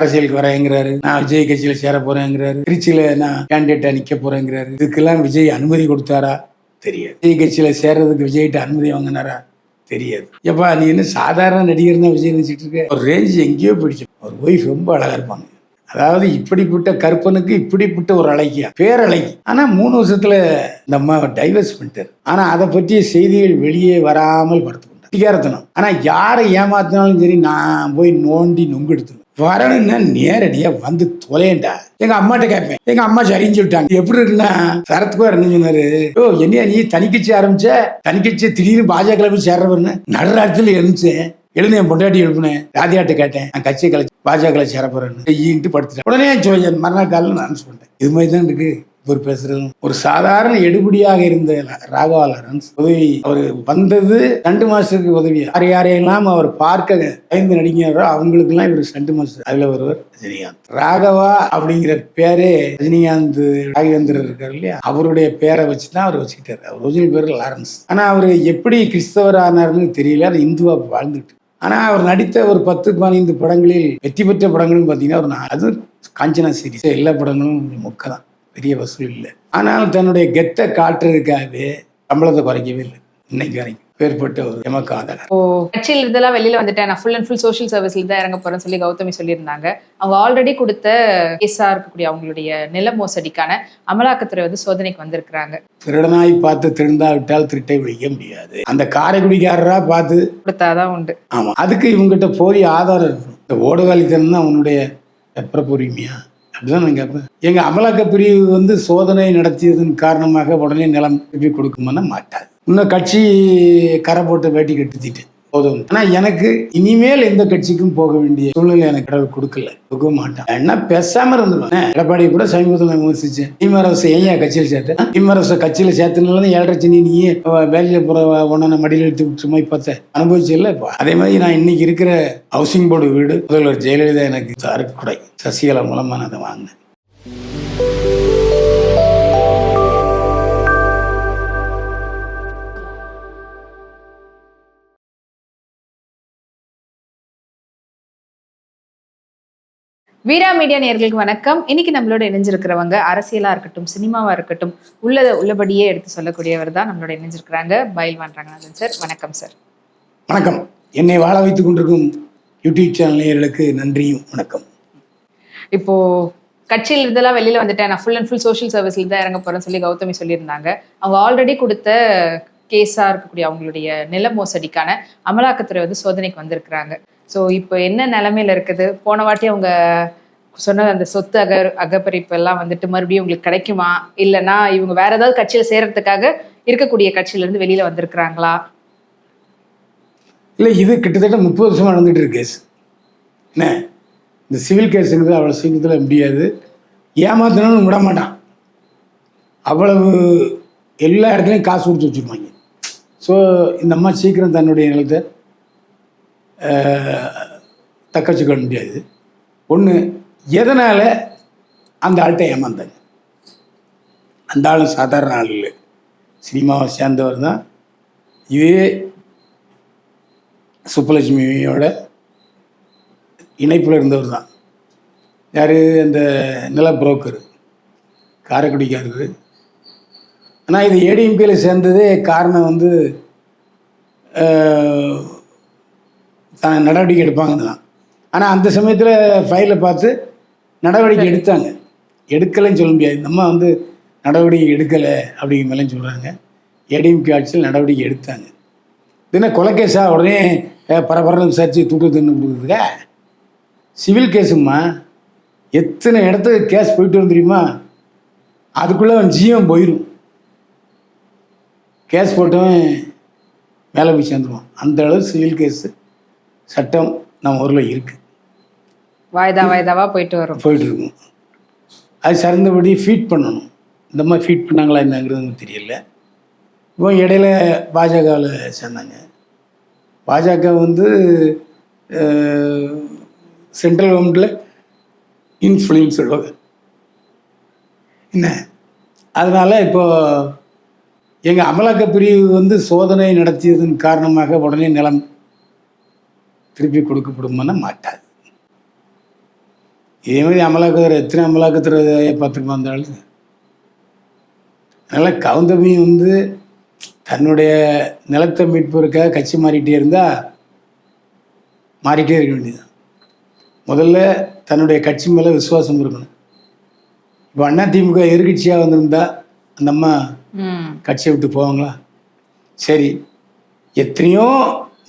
அரசியலுக்கு வரேங்கிறாரு, நான் விஜய் கட்சியில சேர போறேங்கிறாரு, திருச்சியில நான் கேண்டிடேட்டா நிக்க போறேங்கிறாரு. இதுக்கெல்லாம் விஜய் அனுமதி கொடுத்தாரா? தெரியாது. விஜய் கட்சியில சேர்றதுக்கு விஜய்கிட்ட அனுமதி வாங்கினாரா? தெரியாது. எப்பா நீ என்ன சாதாரண நடிகர் தான் விஜய் நினைச்சிட்டு இருக்க? ஒரு ரேஞ்ச் எங்கேயோ போயிடுச்சு. ஒரு ஒய்ஃப் ரொம்ப அழகா இருப்பாங்க. அதாவது இப்படிப்பட்ட கற்பனுக்கு இப்படிப்பட்ட ஒரு அழகியா பேரழகி. ஆனா 3 வருஷத்துல இந்த அம்மா டைவர்ஸ் பண்ணிட்டாரு. ஆனா அதை பற்றிய செய்திகள் வெளியே வராமல் படுத்து அதிகாரத்தனம். ஆனா யாரை ஏமாத்தினாலும் சரி நான் போய் நோண்டி நொங்கு எடுத்துருவேன். வரணும்னா நேரடியா வந்து தொலையண்டா. எங்க அம்மாட்ட கேட்பேன். எங்க அம்மா சரிஞ்சு விட்டாங்க. எப்படி இருக்குன்னா சரத்குமார் என்ன சொன்னாரு, ஓ என்னையா நீ தனிக்கட்சி ஆரம்பிச்ச, தனிக்கட்சி திடீர்னு பாஜக போய் சேர்றவர்னு நடுராட்சியில் இருந்துச்சேன். எழுந்து என் பொண்டாட்டி எழுப்புனேன். ராதியாட்ட கேட்டேன், நான் கட்சியை கழிச்சு பாஜக சேர போறேன்னு படுத்துட்டேன். உடனே மறுநாள் காலையில் நான் அனௌன்ஸ் பண்ணிட்டேன். இது மாதிரி தான் இருக்கு இவர் பேசுறது. ஒரு சாதாரண எடுபடியாக இருந்த ராகவா லாரன்ஸ் உதவி அவர் வந்தது 2 மாசத்துக்கு உதவி. யாரையெல்லாம் அவர் பார்க்க பயந்து நடிக்கிறாரோ அவங்களுக்கு எல்லாம் இவர் 2 மாசம். அதுல ஒருவர் ரஜினிகாந்த். ராகவா அப்படிங்கிற பேரே ரஜினிகாந்த் ராகவேந்திரர் இருக்காரு இல்லையா, அவருடைய பேரை வச்சுதான் அவர் வச்சுக்கிட்டாரு. அவர் ஒரிஜினல் பேர் லாரன்ஸ். ஆனா அவர் எப்படி கிறிஸ்தவர் ஆனார்னு தெரியல. அது இந்துவா வாழ்ந்துட்டு. ஆனா அவர் நடித்த ஒரு 10-15 படங்களில் வெற்றி பெற்ற படங்கள்னு பார்த்தீங்கன்னா அது காஞ்சனா சீரிஸ். எல்லா படங்களும் மொக்க தான், பெரிய வசூல் இல்லை. ஆனாலும் தன்னுடைய கெத்தை காட்டுறதுக்காகவே சம்பளத்தை குறைக்கவே இல்லை இன்னைக்கு வரைக்கும். பேர்பட்ட ஒரு எமக்காதல. கட்சியில் இதெல்லாம் வெளியில வந்துட்டேன், நான் ஃபுல் அண்ட் ஃபுல் சோஷியல் சர்வீஸ்ல தான் இறங்க போறேன்னு சொல்லி கௌதமி சொல்லியிருந்தாங்க. அவங்க ஆல்ரெடி கொடுத்த கேஸா இருக்கக்கூடிய அவங்களுடைய நில மோசடிக்கான அமலாக்கத்துறை வந்து சோதனைக்கு வந்திருக்கிறாங்க. திருடனாய் பார்த்து திருந்தாவிட்டால் திருட்டை விழிக்க முடியாது. அந்த காரைக்குடிக்காரரா பார்த்து கொடுத்தாதான் உண்டு. ஆமா, அதுக்கு இவங்ககிட்ட போதிய ஆதாரம் இருக்கும். இந்த ஓடுகாலித்தனம் தான் அவனுடைய உரிமையா அப்படிதான் நான் கேட்பேன். எங்க அமலாக்க பிரிவு வந்து சோதனை நடத்தியதன் காரணமாக உடனே நிலம் திருப்பி கொடுக்குமானா மாட்டாது. இன்னும் கட்சி கரை போட்டு வேட்டி கட்டுத்திட்டு போதும். ஆனா எனக்கு இனிமேல் எந்த கட்சிக்கும் போக வேண்டிய சூழ்நிலை எனக்கு கடவுள் கொடுக்க மாட்டான். என்ன பேசாம இருந்துருவேன். எடப்பாடி கூட சமீபத்தில் நான் விமர்சிச்சேன். திமுக ஏன் கட்சியில் சேர்த்தேன், திமுக கட்சியில சேர்த்தனால 7.5 நீயே வேலையில போற ஒன்னா மடியில் எடுத்து சும்மா பார்த்த அனுபவிச்சு இல்லை. அதே மாதிரி நான் இன்னைக்கு இருக்கிற ஹவுசிங் போர்டு வீடு முதல்வர் ஜெயலலிதா எனக்கு அறுக்குடை சசிகலா மூலமா நான் அதை வாங்கினேன். வீரா மீடியா நேயர்களுக்கு வணக்கம். இன்னைக்கு நம்மளோட இணைஞ்சிருக்கிறவங்க அரசியலா இருக்கட்டும், சினிமாவா இருக்கட்டும், உள்ளபடியே எடுத்து சொல்லக்கூடியவர் தான் நம்மளோட இணைஞ்சிருக்கிறாங்க பயில்வான் ரங்கநாதன் சார். வணக்கம் சார். வணக்கம். என்னை வாழ வைத்துக் கொண்டிருக்கும் யூடியூப் சேனல் நேயர்களுக்கு நன்றியும் வணக்கம். இப்போ கட்சியில் இதெல்லாம் வெளியில வந்துட்டேன், நான் ஃபுல் அண்ட் ஃபுல் சோஷியல் சர்வீஸ்ல தான் இறங்க போறேன்னு சொல்லி கௌதமி சொல்லியிருந்தாங்க. அவங்க ஆல்ரெடி கொடுத்த கேஸா இருக்கக்கூடிய அவங்களுடைய நில மோசடிக்கான அமலாக்கத்துறை வந்து சோதனைக்கு வந்திருக்கிறாங்க. ஸோ இப்போ என்ன நிலைமையில இருக்குது? போன வாட்டி அவங்க சொன்ன அந்த சொத்து அகப்பறிப்பு எல்லாம் வந்துட்டு மறுபடியும் உங்களுக்கு கிடைக்குமா, இல்லைன்னா இவங்க வேற ஏதாவது கட்சியில சேர்றதுக்காக இருக்கக்கூடிய கட்சியில இருந்து வெளியில வந்திருக்கிறாங்களா? இல்லை, இது கிட்டத்தட்ட 30 வருஷமா நடந்துட்டு இருக்கு கேஸ். என்ன இந்த சிவில் கேஸுங்கிறது அவ்வளோ சீக்கிரத்தில் முடியாது. ஏமாத்தினாலும் விட மாட்டான். அவ்வளவு எல்லா இடத்துலையும் காசு கொடுத்து வச்சுருப்பாங்க. ஸோ இந்த அம்மா சீக்கிரம் தன்னுடைய நிலத்தை தக்க வச்சுக்க முடியாது. ஒன்று, எதனால் அந்த ஆள்கிட்ட ஏமாந்தாங்க? அந்த ஆளும் சாதாரண ஆள் இல்லை, சினிமாவை சேர்ந்தவர் தான். இதே சுப்புலட்சுமியோட இணைப்பில் இருந்தவர் தான். யார்? அந்த நில புரோக்கர், காரைக்குடிக்காரரு. ஆனால் இது ஏடிஎம்கேல சேர்ந்ததே காரணம் வந்து நடவடிக்கை எடுப்பாங்கன்னு தான். ஆனால் அந்த சமயத்தில் ஃபைலை பார்த்து நடவடிக்கை எடுத்தாங்க. எடுக்கலைன்னு சொல்ல முடியாது. நம்ம வந்து நடவடிக்கை எடுக்கலை அப்படிங்கிற மேலேயும் சொல்கிறாங்க. ஏடிஎம்கே ஆட்சியில் நடவடிக்கை எடுத்தாங்க. இதுனா கொலைக்கேஸாக உடனே பரபரன்னு விசாரித்து தூக்கு தண்ணு கொடுக்குறதுக்கா? சிவில் கேஸும்மா. எத்தனை இடத்துக்கு கேஸ் போயிட்டு வரும் தெரியுமா? அதுக்குள்ளே அவன் ஜீவன் போயிடும். கேஸ் போட்டவன் மேலே போய் சேர்ந்துருவான். அந்த அளவு சிவில் கேஸு சட்டம் நம்ம ஊரில் இருக்குது. வாய்தாவாக போயிட்டு இருக்கும். அது சிறந்தபடி ஃபீட் பண்ணணும். இந்த மாதிரி ஃபீட் பண்ணாங்களா என்னங்கிறது தெரியல. இப்போ இடையில பாஜகவில் சேர்ந்தாங்க. பாஜக வந்து சென்ட்ரல் கவர்மெண்ட்டில் இன்ஃப்ளூயன்ஸ் சொல்லுவாங்க என்ன. அதனால் இப்போது எங்கள் அமலாக்க பிரிவு வந்து சோதனை நடத்தியதன் காரணமாக உடனே நிலம் திருப்பி கொடுக்கப்படுமானா மாட்டாது. இதே மாதிரி அமலாக்கத்துறை எத்தனை அமலாக்கத்துறை பார்த்துருமா அந்த ஆளு. அதனால் கவுந்தமி வந்து தன்னுடைய நிலத்தை மீட்பதற்காக கட்சி மாறிட்டே இருந்தால் மாறிட்டே இருக்க வேண்டியதுதான். முதல்ல தன்னுடைய கட்சி மேலே விசுவாசம் இருக்கணும். இப்போ அதிமுக எதிர்கட்சியாக வந்திருந்தா அந்த அம்மா கட்சியை விட்டு போவாங்களா? சரி, எத்தனையோ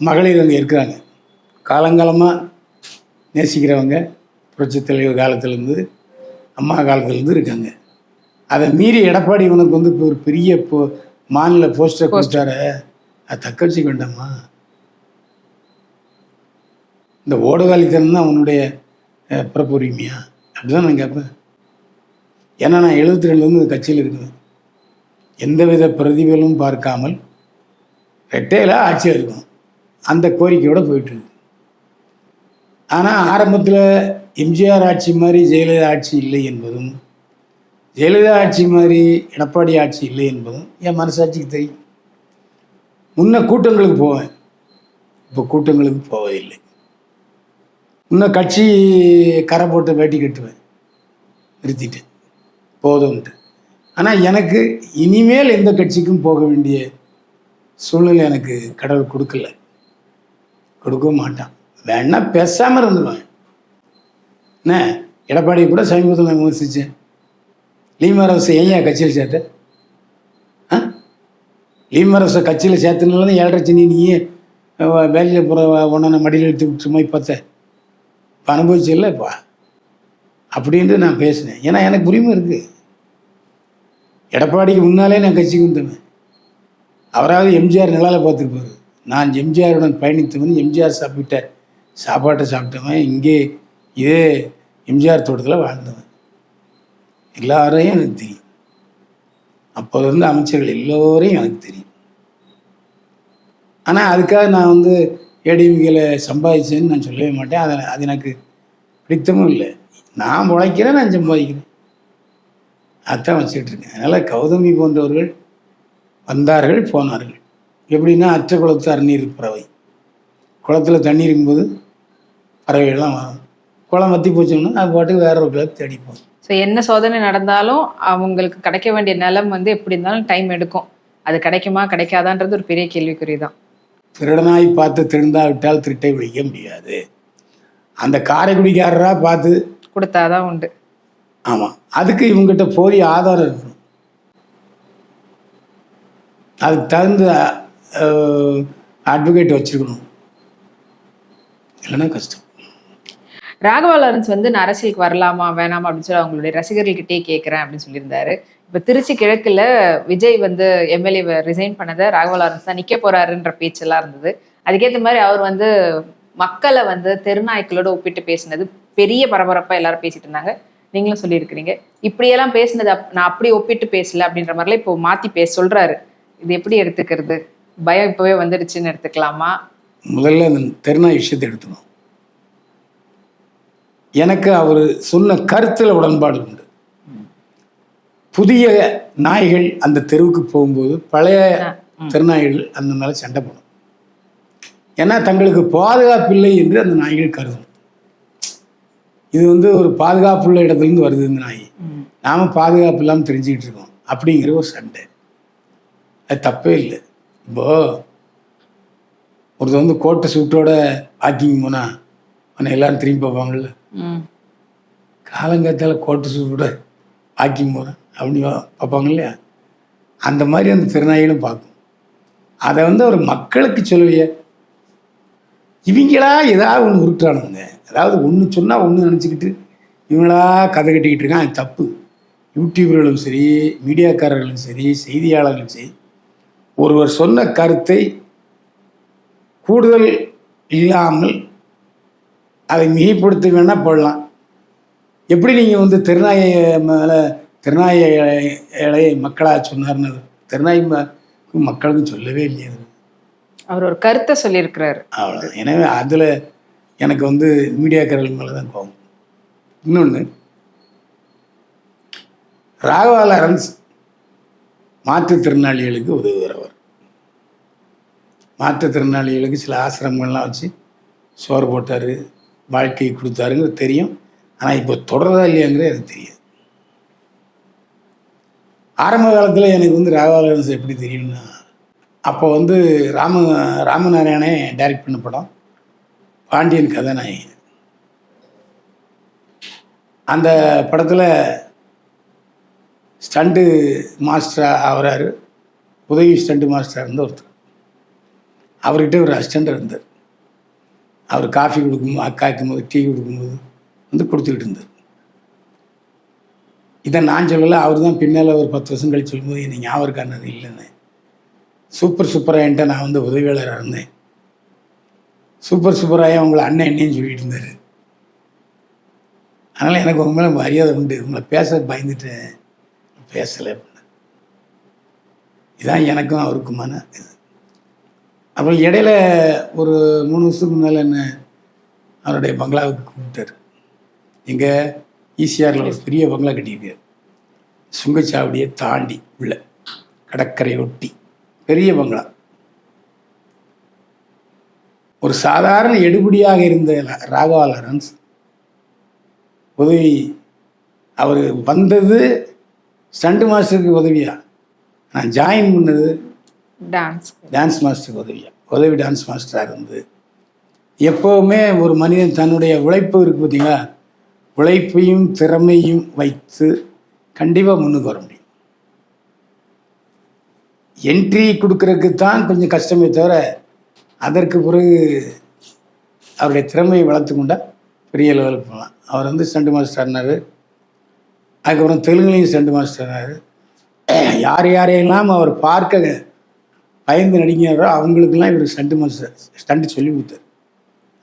மகளிர் அங்கே இருக்கிறாங்க, காலங்காலமாக நேசிக்கிறவங்க, புரட்சித் தலைவர் காலத்துலேருந்து அம்மா காலத்துலேருந்து இருக்காங்க. அதை மீறி எடப்பாடி இவனுக்கு வந்து இப்போ ஒரு பெரிய மாநில போஸ்டரை கொடுத்தார, அது தக்க வச்சுக்க வேண்டாமா? இந்த ஓடுகாலித்தனம் தான் அவனுடைய பிறப்பு உரிமையா? அப்படிதான் நான் கேட்பேன். ஏன்னா நான் 72லேருந்து இந்த கட்சியில் இருக்குவேன். எந்தவித பிரதிபலும் பார்க்காமல் ரெட்டையில ஆட்சியில் இருக்கணும், அந்த கோரிக்கையோடு போயிட்டுருக்கு. ஆனால் ஆரம்பத்தில் எம்ஜிஆர் ஆட்சி மாதிரி ஜெயலலிதா ஆட்சி இல்லை என்பதும், ஜெயலலிதா ஆட்சி மாதிரி எடப்பாடி ஆட்சி இல்லை என்பதும் என் மனசாட்சிக்கு தெரியும். முன்ன கூட்டங்களுக்கு போவேன், இப்போ கூட்டங்களுக்கு போவதில்லை. இன்னும் கட்சி கரை போட்டு வேட்டி கட்டுவேன், நிறுத்திட்டேன், போதும்ட்டு. ஆனால் எனக்கு இனிமேல் எந்த கட்சிக்கும் போக வேண்டிய சூழ்நிலை எனக்கு கடவுள் கொடுக்கல, கொடுக்கவும் மாட்டான். வேணா பேசாமல் இருந்துருவேன். என்ன எடப்பாடியை கூட சமீபத்தில் நான் விமர்சித்தேன். லீமரசை ஏன் கட்சியில் சேர்த்த? லீமரசை கட்சியில் சேர்த்தனால தான் 7.5 நீயே வேலையில் போகிற ஒன்றான மடியில் எடுத்து விட்டு மாதிரி பார்த்த இப்போ அனுபவிச்சில்ல இப்போ அப்படின்ட்டு நான் பேசினேன். ஏன்னா எனக்கு உரிமை இருக்குது. எடப்பாடிக்கு முன்னாலே நான் கட்சிக்கு வந்தவன். அவராவது எம்ஜிஆர் நிலால பார்த்துருப்பாரு. நான் எம்ஜிஆருடன் பயணித்தவன், எம்ஜிஆர் சாப்பிட்ட சாப்பாட்டை சாப்பிட்டவன், இங்கே இதே எம்ஜிஆர் தோட்டத்தில் வாழ்ந்தவன். எல்லாரையும் எனக்கு தெரியும். அப்போது இருந்த அமைச்சர்கள் எல்லோரையும் எனக்கு தெரியும். ஆனால் அதுக்காக நான் வந்து ஏடிஎம்கேல சம்பாதிச்சேன்னு நான் சொல்லவே மாட்டேன். அது எனக்கு பிடித்தமும் இல்லை. நான் உழைக்கிறேன், நான் சம்பாதிக்கிறேன், அதுதான் வச்சுக்கிட்டு இருக்கேன். அதனால் கௌதமி போன்றவர்கள் வந்தார்கள், போனார்கள். எப்படின்னா அற்ற குளத்து அருநீர் பறவை. குளத்தில் தண்ணி இருக்கும்போது பறவைகள்லாம் வரும். குளம் வற்றி போச்சோம்னா அது பாட்டுக்கு வேற ஒரு குளத்தை தேடிப்போம். ஸோ என்ன சோதனை நடந்தாலும் அவங்களுக்கு கிடைக்க வேண்டிய நிலம் வந்து எப்படி இருந்தாலும் டைம் எடுக்கும். அது கிடைக்குமா கிடைக்காதான்றது ஒரு பெரிய கேள்விக்குறி தான். திருடனாய் பார்த்து திருந்தாவிட்டால் திருட்டை ஒழிக்க முடியாது. அந்த காரைக்குடிக்காரராக பார்த்து கொடுத்தாதான் உண்டு. ஆமாம், அதுக்கு இவங்ககிட்ட போதிய ஆதாரம் இருக்கணும். அதுக்கு தகுந்த அட்வொகேட் வச்சுருக்கணும், இல்லைன்னா கஷ்டம். ராகவா லாரன்ஸ் வந்து நான் அரசியலுக்கு வரலாமா வேணாமா அப்படின்னு சொல்லி அவங்களுடைய ரசிகர்கள்கிட்டே கேட்குறேன் அப்படின்னு சொல்லியிருந்தாரு. இப்போ திருச்சி கிழக்குல விஜய் வந்து எம்எல்ஏ ரிசைன் பண்ணதை ராகவா லாரன்ஸ் தான் நிற்க போறாருன்ற பேச்செல்லாம் இருந்தது. அதுக்கேற்ற மாதிரி அவர் வந்து மக்களை வந்து தெருநாய்க்களோட ஒப்பிட்டு பேசினது பெரிய பரபரப்பாக எல்லாரும் பேசிட்டு இருந்தாங்க. நீங்களும் சொல்லியிருக்கிறீங்க இப்படியெல்லாம் பேசினது நான் அப்படி ஒப்பிட்டு பேசல அப்படின்ற மாதிரிலாம் இப்போ மாற்றி சொல்றாரு. இது எப்படி எடுத்துக்கிறது? பயம் இப்போவே வந்துடுச்சுன்னு எடுத்துக்கலாமா? முதல்ல அந்த தெருநாய் விஷயத்தை எடுத்துக்கணும். எனக்கு அவர் சொன்ன கருத்தில் உடன்பாடு உண்டு. புதிய நாய்கள் அந்த தெருவுக்கு போகும்போது பழைய தெருநாய்கள் அந்த மேலே சண்டை போடும். ஏன்னா தங்களுக்கு பாதுகாப்பில்லை என்று அந்த நாய்கள் கருதும். இது வந்து ஒரு பாதுகாப்புள்ள இடத்துலேருந்து வருது இந்த நாய், நாம் பாதுகாப்பு இல்லாமல் தெரிஞ்சுக்கிட்டு இருக்கோம் அப்படிங்கிற ஒரு சண்டை. அது தப்பே இல்லை. இப்போது ஒருத்தர் வந்து கோட்டை சூட்டோட வாக்கிங் போனால் ஆனால் எல்லாரும் திரும்பி பார்ப்பாங்கள்ல. காலங்காத்தால் கோட்டை சூட்டோட வாக்கிங் போகிறேன் அப்படி பார்ப்பாங்க இல்லையா? அந்த மாதிரி அந்த திருநாய்களும் பார்க்கும். அதை வந்து அவர் மக்களுக்கு சொல்லலையே. இவங்களா ஏதாவது ஒன்று உருட்டுறானுங்க. அதாவது ஒன்று சொன்னால் ஒன்று நினச்சிக்கிட்டு இவங்களா கதை கட்டிக்கிட்டு இருக்கான். அது தப்பு. யூடியூபர்களும் சரி, மீடியாக்காரர்களும் சரி, செய்தியாளர்களும் சரி, ஒருவர் சொன்ன கருத்தை கூடுதல் இல்லாமல் அதை மிகைப்படுத்த வேணால் போடலாம். எப்படி நீங்கள் வந்து திருநாயை மேலே திருநாயை மக்களாக சொன்னார்னு திருநாய் மக்களுக்கும் சொல்லவே இல்லையா? அவர் ஒரு கருத்தை சொல்லியிருக்கிறாரு, அவ்வளோ. எனவே அதில் எனக்கு வந்து மீடியாக்காரர்கள் மேலே தான் கோபம். இன்னொன்று, ராகவா லாரன்ஸ் மாற்றுத்திறனாளிகளுக்கு உதவுகிறவர். மாற்றுத்திறனாளிகளுக்கு சில ஆசிரமங்கள்லாம் வச்சு சோறு போட்டார், வாழ்க்கை கொடுத்தாருங்கிறது தெரியும். ஆனால் இப்போ தொடர்றதா இல்லையாங்கிறது எனக்கு தெரியாது. ஆரம்ப காலத்தில் எனக்கு வந்து ராகவா லாரன்ஸ் எப்படி தெரியும்னா, அப்போ வந்து ராமநாராயணே டைரக்ட் பண்ண படம் பாண்டியன் கதாநாயகன். அந்த படத்தில் ஸ்டண்ட்டு மாஸ்டராக ஆகிறாரு. உதவி ஸ்டண்ட்டு மாஸ்டராக இருந்த ஒருத்தர். அவர்கிட்ட ஒரு அசிஸ்டண்ட் இருந்தார். அவர் காஃபி கொடுக்கும்போது, அக்காய்க்கும்போது, டீ கொடுக்கும்போது வந்து கொடுத்துக்கிட்டு இருந்தார். இதை நான் சொல்லலை, அவர் தான் பின்னால் ஒரு 10 வருஷம் கழிச்சு சொல்லும்போது எனக்கு ஞாபகம் இருக்கானது இல்லைன்னு. சூப்பராயன்ட்ட நான் வந்து உதவியாளராக இருந்தேன். சூப்பராயா உங்களை அண்ணன் என்னன்னு சொல்லிட்டு இருந்தார். அதனால் எனக்கு உங்க மேலே மரியாதை உண்டு, உங்களை பேச பயந்துட்டேன், பேசலை அப்படின்னு. இதுதான் எனக்கும் அவருக்குமான இது. அப்புறம் இடையில ஒரு 3 வருஷத்துக்கு முன்னால் என்ன அவருடைய பங்களாவுக்கு கூப்பிட்டார். இங்கே ஈசிஆரில் ஒரு பெரிய பங்களா கட்டியிருக்காரு. சுங்கச்சாவடியை தாண்டி உள்ள கடற்கரையொட்டி பெரிய பங்களா. ஒரு சாதாரண எடுபடியாக இருந்த ராகவா லாரன்ஸ் உதவி, அவர் வந்தது ஸ்டண்ட் மாஸ்டருக்கு உதவியா, நான் ஜாயின் பண்ணது டான்ஸ் மாஸ்டருக்கு உதவியா. உதவி டான்ஸ் மாஸ்டராக இருந்து எப்போவுமே ஒரு மனிதன் தன்னுடைய உழைப்பு இருக்குது பார்த்தீங்களா, உழைப்பையும் திறமையும் வைத்து கண்டிப்பாக முன்னுக்கு வர முடியும். என்ட்ரி கொடுக்கறதுக்கு தான் கொஞ்சம் கஷ்டமே தவிர, அதற்கு பிறகு அவருடைய திறமையை வளர்த்து கொண்டால் பெரிய லெவலுக்கு போகலாம். அவர் வந்து ஸ்டண்ட் மாஸ்டர் ஆனார். அதுக்கப்புறம் தெலுங்குலேயும் ஸ்டண்ட் மாஸ்டர் ஆனார். யாரையெல்லாம் அவர் பார்க்க பயந்து நடிக்கிறாரோ அவங்களுக்கெல்லாம் இவர் ஸ்டண்ட் மாஸ்டர் ஸ்டண்ட் சொல்லி கொடுத்தார்.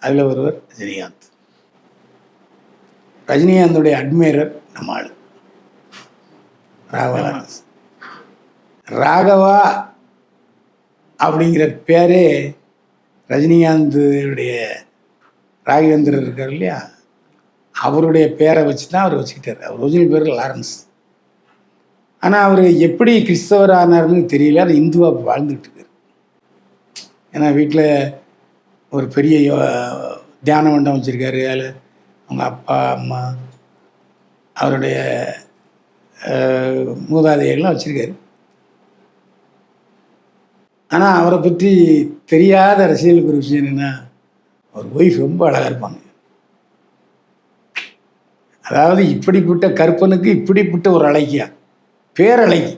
அதில் ஒருவர் ரஜினிகாந்த். ரஜினிகாந்தோடைய அட்மைரர் நம்ம ஆள் ராகவா லாரன்ஸ். ராகவா அப்படிங்கிற பேரே ரஜினிகாந்துடைய ராகவேந்திரர் இருக்கார் இல்லையா, அவருடைய பேரை வச்சு தான் அவர் வச்சுக்கிட்டார். அவர் ஒரிஜினல் பேர் லாரன்ஸ். ஆனால் அவர் எப்படி கிறிஸ்தவர் ஆனார்னு தெரியல, அது இந்துவாக வாழ்ந்துட்டு இருக்கார். ஏன்னா வீட்டில் ஒரு பெரிய தியான மண்டபம் வச்சுருக்காரு. அதில் அவங்க அப்பா அம்மா அவருடைய மூதாதையெல்லாம் வச்சுருக்காரு. ஆனால் அவரை பற்றி தெரியாத ரசிகர்களுக்கு ஒரு விஷயம் என்னென்னா, அவர் ஒய்ஃப் ரொம்ப அழகாக இருப்பாங்க. அதாவது இப்படிப்பட்ட கற்பனுக்கு இப்படிப்பட்ட ஒரு அழகியா, பேரழகி.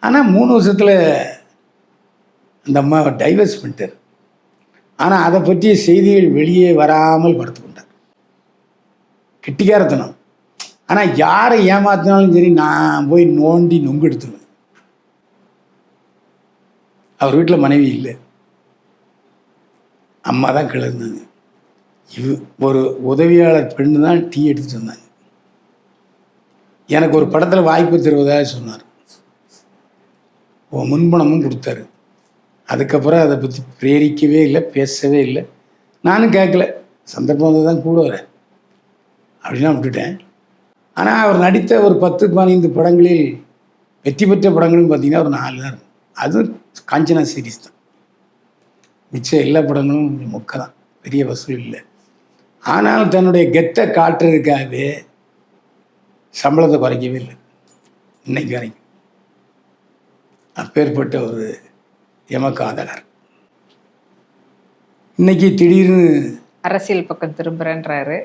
ஆனால் 3 வருஷத்தில் அந்த அம்மாவை டைவர்ஸ் பண்ணிட்டார். ஆனால் அதை பற்றிய செய்திகள் வெளியே வராமல் படுத்து கொண்டார். கெட்டிக்காரத்தனம். ஆனால் யாரை ஏமாத்தினாலும் சரி, நான் போய் நோண்டி நொங்கு எடுத்துருவேன். அவர் வீட்டில் மனைவி இல்லை, அம்மா தான் கிளர்ந்தாங்க. ஒரு உதவியாளர் பெண்ணு தான் டீ எடுத்துகிட்டு வந்தாங்க. எனக்கு ஒரு படத்தில் வாய்ப்பு தருவதாக சொன்னார். முன்பணமும் கொடுத்தாரு. அதுக்கப்புறம் அதை பற்றி பிரேரிக்கவே இல்லை, பேசவே இல்லை. நானும் கேட்கல, சந்தர்ப்பம் வந்து தான் கூட வரேன் அப்படின்னா விட்டுட்டேன். ஆனால் அவர் நடித்த ஒரு 10-15 படங்களில் வெற்றி பெற்ற படங்களும் பார்த்திங்கன்னா ஒரு 4 தான் இருக்கும். அதுவும் காஞ்சனா சீரீஸ் தான். மிச்சம் எல்லா படங்களும் மொக்க தான், பெரிய வசூல் இல்லை. ஆனால் தன்னுடைய கெத்தை காட்டுறதுக்காகவே சம்பளத்தை குறைக்கவே இல்லை இன்னைக்கு வரைக்கும். அப்பேற்பட்ட ஒரு எமக்காதகர் இன்னைக்கு திடீர்னு அரசியல் பக்கம் திரும்புறேன்றாரு.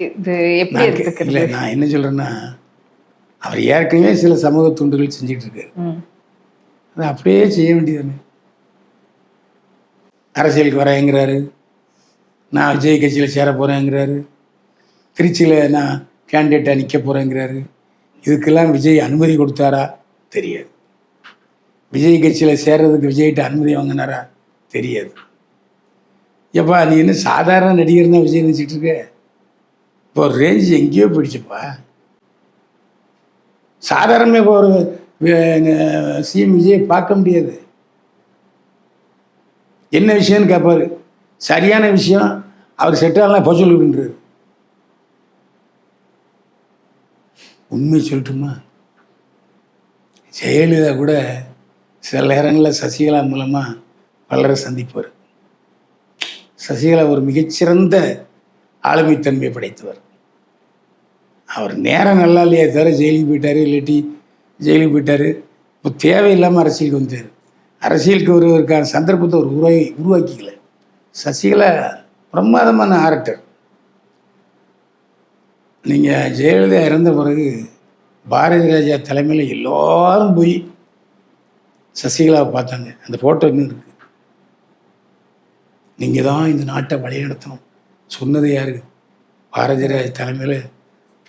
இது எப்படி இல்லை, நான் என்ன சொல்கிறேன்னா, அவர் ஏற்கனவே சில சமூக தொண்டுகள் செஞ்சுட்டு இருக்காரு. அதை அப்படியே செய்ய வேண்டியது. அரசியலுக்கு வரேங்கிறாரு, நான் விஜய் கட்சியில் சேர போகிறேங்கிறாரு, திருச்சியில் நான் கேண்டிடேட்டாக நிற்க போகிறேங்கிறாரு. இதுக்கெல்லாம் விஜய் அனுமதி கொடுத்தாரா தெரியாது. விஜய் கட்சியில் சேர்றதுக்கு விஜய்கிட்ட அனுமதி வாங்கினாரா தெரியாது. எப்பா நீ என்ன சாதாரண நடிகர் தான் விஜய் நினச்சிட்டு இருக்க? இப்போ ஒரு ரேஞ்சு எங்கேயோ போயிடுச்சுப்பா. சாதாரணமே இப்போ ஒரு சிஎம் விஜயை பார்க்க முடியாது. என்ன விஷயம்னு கேட்பாரு, சரியான விஷயம் அவர் செட்டாலாம் போக சொல்லுன்றார். உண்மை சொல்லட்டுமா, ஜெயலலிதா கூட சில நேரங்களில் சசிகலா மூலமாக பலரை சந்திப்பார். சசிகலா ஒரு மிகச்சிறந்த ஆளுமைத்தன்மை படைத்தவர். அவர் நேரம் நல்லா இல்லையே தவிர ஜெயிலுக்கு போயிட்டார், இல்லாட்டி ஜெயிலுக்கு போயிட்டார். இப்போ தேவையில்லாமல் அரசியலுக்கு வந்தார். அரசியலுக்கு ஒருவருக்கான சந்தர்ப்பத்தை ஒரு உருவாக்கிக்கல. சசிகலா பிரமாதமான ஆரக்டர். நீங்கள் ஜெயலலிதா இறந்த பிறகு பாரதி ராஜா தலைமையில் எல்லோரும் போய் சசிகலாவை பார்த்தாங்க. அந்த ஃபோட்டோ இன்னும் இருக்குது. நீங்கள் தான் இந்த நாட்டை வழிநடத்தணும் சொன்னது யார்? பாரதி ராஜா தலைமையில்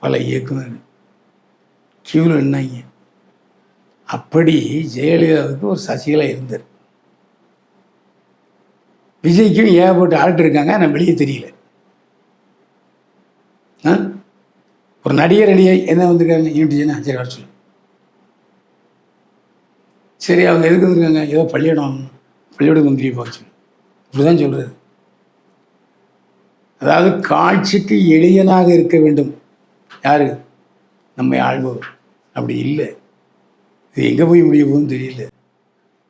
பல இயக்குனர் கியூவில் நின்னாங்க. அப்படி ஜெயலலிதாவுக்கு ஒரு சசிகலா இருந்தார். விஜய்க்கும் ஏகப்பட்ட ஆள்கிட்ட இருக்காங்க, நான் வெளியே தெரியல. ஒரு நடிகர் என்ன வந்திருக்காங்க யூடிஜினா, சரி வர சொல்லு. சரி அவங்க எதுக்கு வந்திருக்காங்க? ஏதோ பள்ளியோட மந்திரியை போக சொல்லு. இப்படிதான் சொல்றது. அதாவது காட்சிக்கு எளியனாக இருக்க வேண்டும் யாரு? நம்மை ஆள்பவர். அப்படி இல்லை. இது எங்கே போய் முடிய போகுதுன்னு தெரியல.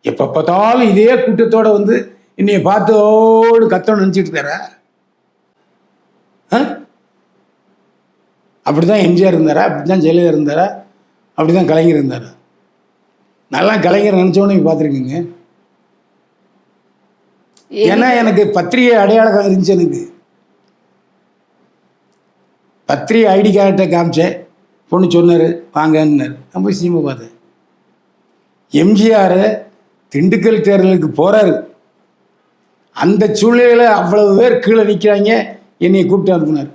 எப்போ பார்த்தாலும் இதே கூட்டத்தோடு வந்து இன்னைய பார்த்தோடு கத்தோடு நினச்சிட்டு இருக்கார. அப்படி தான் எம்ஜிஆர் இருந்தாரா? அப்படி தான் ஜெயலலிதா இருந்தாரா? அப்படி தான் கலைஞர் இருந்தாரா? நல்லா கலைஞர் நினச்சோன்னு பார்த்துருக்கீங்க. ஏன்னா எனக்கு பத்திரிகை அடையாளம் இருந்துச்சு. எனக்கு பத்திரிகை ஐடி கார்டை காமிச்சேன். பொண்ணு சொன்னார் வாங்கன்னாரு. நான் போய் சினிமா பார்த்தேன். எம்ஜிஆர் திண்டுக்கல் தேர்தலுக்கு போகிறாரு. அந்த சூழ்நிலையில் அவ்வளவு பேர் கீழே நிற்கிறாங்க. என்னை கூப்பிட்டு அனுப்புனார்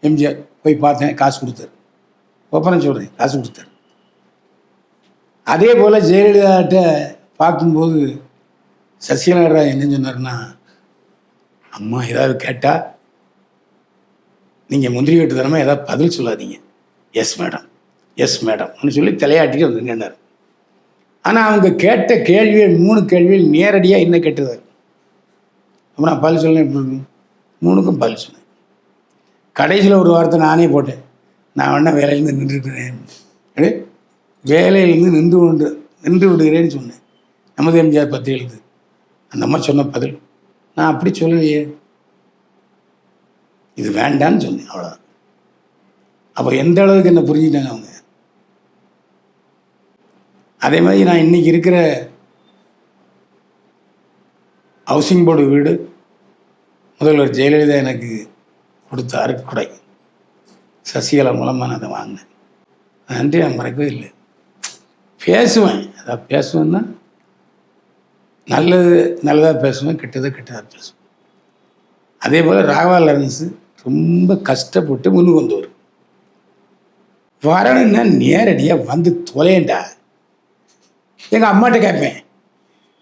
எம்ஜிஆர். போய் பார்த்தேன், காசு கொடுத்தாரு. ஒப்பனை சொல்கிறேன், காசு கொடுத்தாரு. அதே போல் ஜெயலலிதாட்ட பார்க்கும்போது சசிகலா என்ன சொன்னார்னா, அம்மா ஏதாவது கேட்டால் நீங்கள் முந்திரி கட்டு தரமா ஏதாவது பதில் சொல்லாதீங்க. எஸ் மேடம், எஸ் மேடம்னு சொல்லி தலையாட்டிட்டு வந்து நின்றார். ஆனால் அவங்க கேட்ட கேள்விகள் 3 கேள்விகள் நேரடியாக என்ன கேட்டது. அப்போ நான் பதில் சொன்னேன். எப்படி இருக்கும்? 3க்கும் பதில் சொன்னேன். கடைசியில் ஒரு வார்த்தை நானே போட்டேன். நான் வேணா வேலையிலேருந்து நின்றுக்கிறேன், வேலையிலேருந்து நின்று விடுகிறேன்னு சொன்னேன். நமது எம்ஜிஆர் பத்திரிகைக்கு அந்த அம்மா சொன்ன பதில். நான் அப்படி சொல்லலையே, இது வேண்டான்னு சொன்னேன், அவ்வளோதான். அப்போ எந்த அளவுக்கு என்ன புரிஞ்சுட்டாங்க அவங்க. அதே மாதிரி நான் இன்றைக்கி இருக்கிற ஹவுசிங் போர்டு வீடு முதல்வர் ஜெயலலிதா எனக்கு கொடுத்த அருக்குடை. சசிகலா மூலமாக நான் அதை வாங்கினேன். நன்றி நான் மறக்கவே இல்லை. பேசுவேன், அதான் பேசுவேன்னா நல்லது நல்லதாக பேசுவேன், கெட்டதாக பேசுவேன். அதே போல் ராகவா லாரன்ஸ் ரொம்ப கஷ்டப்பட்டு முன்னுக்கு வந்தவர். வரணுன்னா நேரடியாக வந்து தொலையண்டா. எங்கள் அம்மாட்ட கேட்பேன்.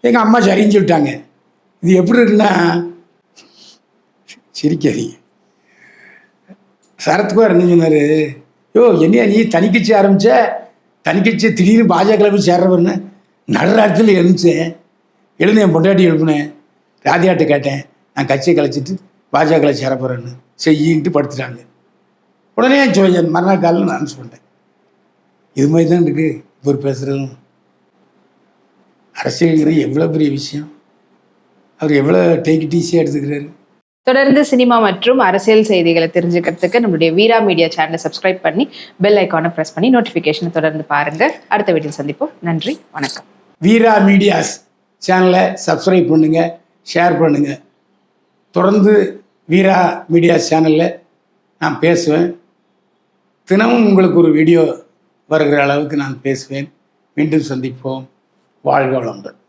எங்கள் அம்மா சரின்னு சொல்லிட்டாங்க. இது எப்படி இருக்குன்னா, சிரிக்காதீங்க. சரத்குமார் என்ன சொன்னார், யோ என்னையா நீ தனிக்கட்சி ஆரம்பித்த, தனிக்கட்சி திடீர்னு பாஜக போய் சேர்றவர்னு நடுராத்தில் எழுந்தேன். எழுந்து என் பொண்டாட்டி எழுப்புனேன். ராதியாட்ட கேட்டேன், நான் கட்சியை கலைச்சிட்டு பாஜகவில் சேர போகிறேன்னு. செய்யின்ட்டு படுத்துட்டாங்க. உடனே மறுநாள் காலையில் நான் அனுப்பிச்சு பண்ணிட்டேன். இது மாதிரி தான் இருக்குது இப்போ பேசுகிறதும். அரசியல்ங்கிறது எவ்வளோ பெரிய விஷயம். அவர் எவ்வளோ டேக் இட் ஈஸியாக எடுத்துக்கிறாரு. தொடர்ந்து சினிமா மற்றும் அரசியல் செய்திகளை தெரிஞ்சுக்கிறதுக்கு நம்மளுடைய வீரா மீடியா சேனலை சப்ஸ்கிரைப் பண்ணி பெல் ஐக்கானை ப்ரெஸ் பண்ணி நோட்டிஃபிகேஷனை தொடர்ந்து பாருங்க. அடுத்த வீடியோவில் சந்திப்போம். நன்றி, வணக்கம். வீரா மீடியாஸ் சேனலை சப்ஸ்கிரைப் பண்ணுங்கள், ஷேர் பண்ணுங்கள். தொடர்ந்து வீரா மீடியா சேனலில் நான் பேசுவேன். தினமும் உங்களுக்கு ஒரு வீடியோ வருகிற அளவுக்கு நான் பேசுவேன். மீண்டும் சந்திப்போம். வாழ்க வளமுடன்.